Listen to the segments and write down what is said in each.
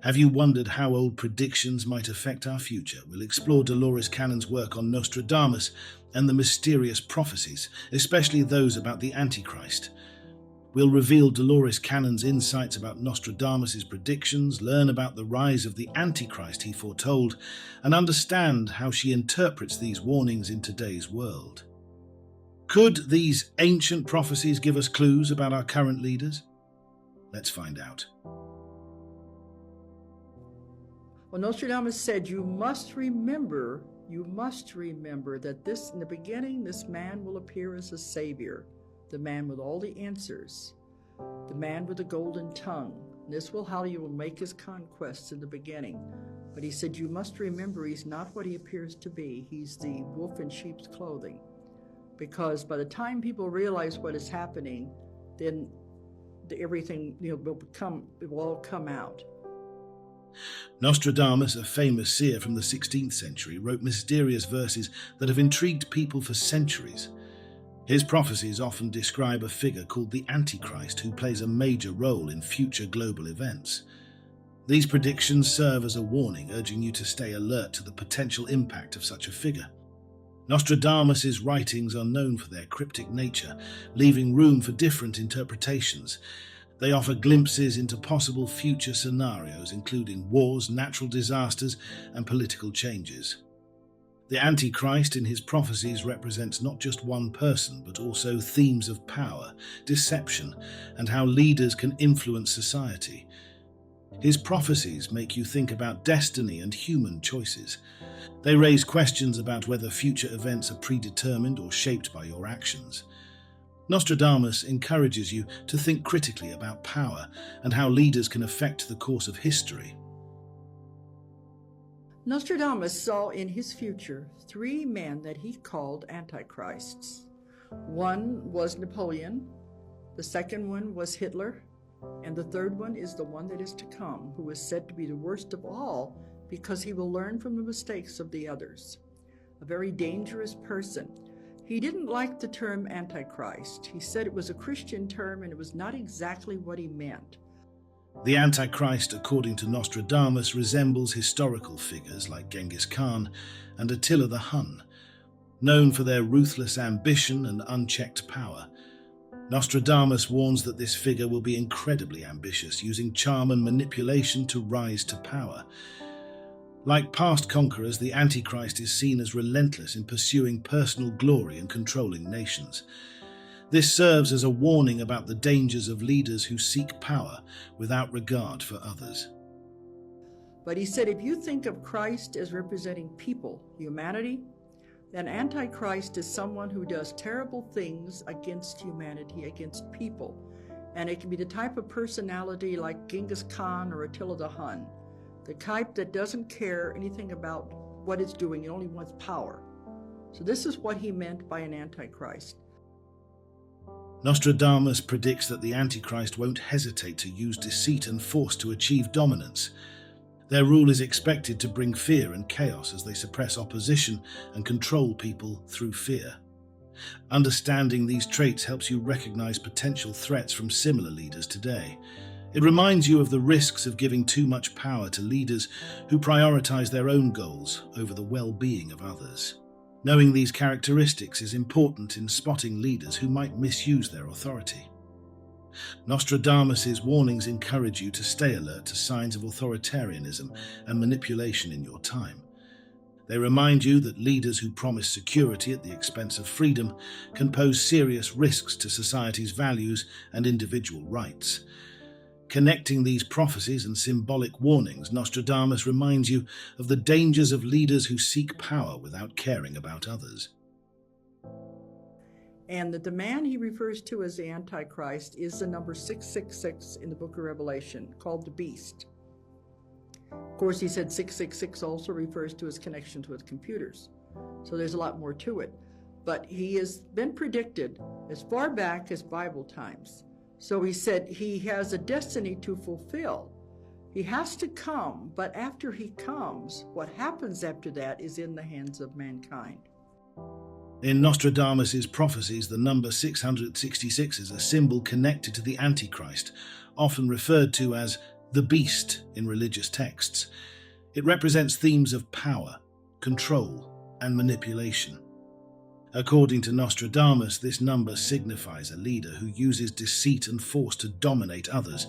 Have you wondered how old predictions might affect our future? We'll explore Dolores Cannon's work on Nostradamus and the mysterious prophecies, especially those about the Antichrist. We'll reveal Dolores Cannon's insights about Nostradamus' predictions, learn about the rise of the Antichrist he foretold, and understand how she interprets these warnings in today's world. Could these ancient prophecies give us clues about our current leaders? Let's find out. Well, Nostradamus said, you must remember that in the beginning, this man will appear as a savior, the man with all the answers, the man with the golden tongue. This will how he will make his conquests in the beginning. But he said, you must remember he's not what he appears to be. He's the wolf in sheep's clothing. Because by the time people realize what is happening, then everything will all come out. Nostradamus, a famous seer from the 16th century, wrote mysterious verses that have intrigued people for centuries. His prophecies often describe a figure called the Antichrist who plays a major role in future global events. These predictions serve as a warning, urging you to stay alert to the potential impact of such a figure. Nostradamus' writings are known for their cryptic nature, leaving room for different interpretations. They offer glimpses into possible future scenarios, including wars, natural disasters, and political changes. The Antichrist in his prophecies represents not just one person, but also themes of power, deception, and how leaders can influence society. His prophecies make you think about destiny and human choices. They raise questions about whether future events are predetermined or shaped by your actions. Nostradamus encourages you to think critically about power and how leaders can affect the course of history. Nostradamus saw in his future 3 men that he called antichrists. One was Napoleon, the second one was Hitler, and the third one is the one that is to come, who is said to be the worst of all because he will learn from the mistakes of the others. A very dangerous person. He didn't like the term Antichrist. He said it was a Christian term and it was not exactly what he meant. The Antichrist, according to Nostradamus, resembles historical figures like Genghis Khan and Attila the Hun, known for their ruthless ambition and unchecked power. Nostradamus warns that this figure will be incredibly ambitious, using charm and manipulation to rise to power. Like past conquerors, the Antichrist is seen as relentless in pursuing personal glory and controlling nations. This serves as a warning about the dangers of leaders who seek power without regard for others. But he said, if you think of Christ as representing people, humanity, then Antichrist is someone who does terrible things against humanity, against people. And it can be the type of personality like Genghis Khan or Attila the Hun. The type that doesn't care anything about what it's doing, it only wants power. So this is what he meant by an Antichrist. Nostradamus predicts that the Antichrist won't hesitate to use deceit and force to achieve dominance. Their rule is expected to bring fear and chaos as they suppress opposition and control people through fear. Understanding these traits helps you recognize potential threats from similar leaders today. It reminds you of the risks of giving too much power to leaders who prioritize their own goals over the well-being of others. Knowing these characteristics is important in spotting leaders who might misuse their authority. Nostradamus' warnings encourage you to stay alert to signs of authoritarianism and manipulation in your time. They remind you that leaders who promise security at the expense of freedom can pose serious risks to society's values and individual rights. Connecting these prophecies and symbolic warnings, Nostradamus reminds you of the dangers of leaders who seek power without caring about others. And that the man he refers to as the Antichrist is the number 666 in the book of Revelation, called the Beast. Of course, he said 666 also refers to his connection with computers. So there's a lot more to it. But he has been predicted as far back as Bible times. So he said he has a destiny to fulfill. He has to come, but after he comes, what happens after that is in the hands of mankind. In Nostradamus' prophecies, the number 666 is a symbol connected to the Antichrist, often referred to as the beast in religious texts. It represents themes of power, control, and manipulation. According to Nostradamus, this number signifies a leader who uses deceit and force to dominate others,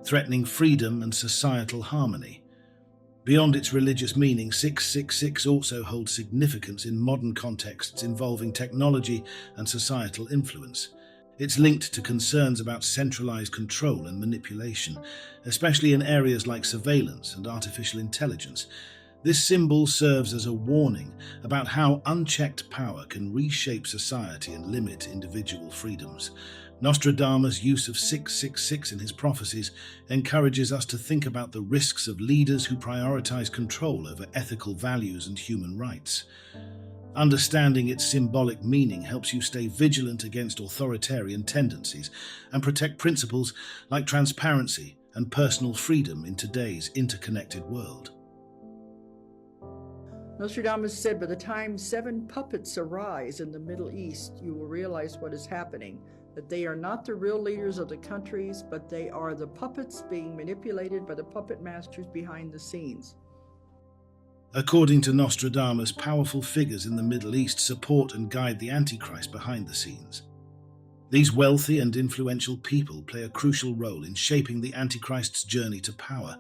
threatening freedom and societal harmony. Beyond its religious meaning, 666 also holds significance in modern contexts involving technology and societal influence. It's linked to concerns about centralized control and manipulation, especially in areas like surveillance and artificial intelligence. This symbol serves as a warning about how unchecked power can reshape society and limit individual freedoms. Nostradamus' use of 666 in his prophecies encourages us to think about the risks of leaders who prioritize control over ethical values and human rights. Understanding its symbolic meaning helps you stay vigilant against authoritarian tendencies and protect principles like transparency and personal freedom in today's interconnected world. Nostradamus said, by the time 7 puppets arise in the Middle East, you will realize what is happening, that they are not the real leaders of the countries, but they are the puppets being manipulated by the puppet masters behind the scenes. According to Nostradamus, powerful figures in the Middle East support and guide the Antichrist behind the scenes. These wealthy and influential people play a crucial role in shaping the Antichrist's journey to power.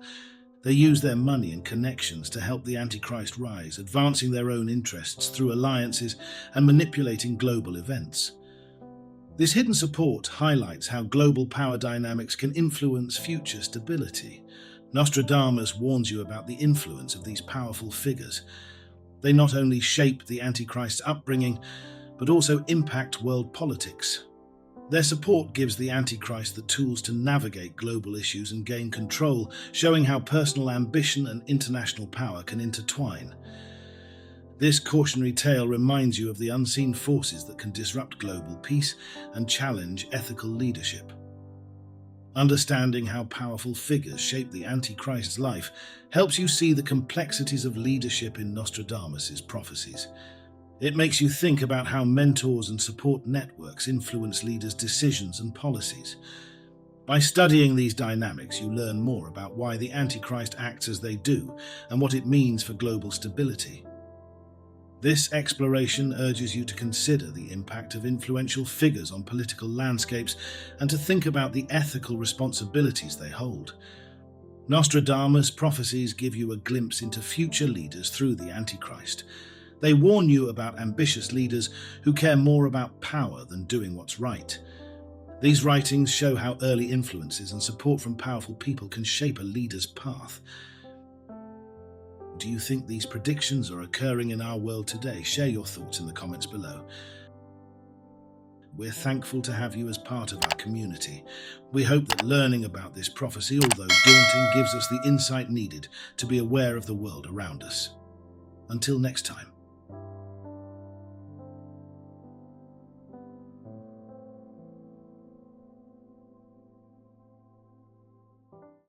They use their money and connections to help the Antichrist rise, advancing their own interests through alliances and manipulating global events. This hidden support highlights how global power dynamics can influence future stability. Nostradamus warns you about the influence of these powerful figures. They not only shape the Antichrist's upbringing, but also impact world politics. Their support gives the Antichrist the tools to navigate global issues and gain control, showing how personal ambition and international power can intertwine. This cautionary tale reminds you of the unseen forces that can disrupt global peace and challenge ethical leadership. Understanding how powerful figures shape the Antichrist's life helps you see the complexities of leadership in Nostradamus' prophecies. It makes you think about how mentors and support networks influence leaders' decisions and policies. By studying these dynamics, you learn more about why the Antichrist acts as they do and what it means for global stability. This exploration urges you to consider the impact of influential figures on political landscapes and to think about the ethical responsibilities they hold. Nostradamus' prophecies give you a glimpse into future leaders through the Antichrist. They warn you about ambitious leaders who care more about power than doing what's right. These writings show how early influences and support from powerful people can shape a leader's path. Do you think these predictions are occurring in our world today? Share your thoughts in the comments below. We're thankful to have you as part of our community. We hope that learning about this prophecy, although daunting, gives us the insight needed to be aware of the world around us. Until next time.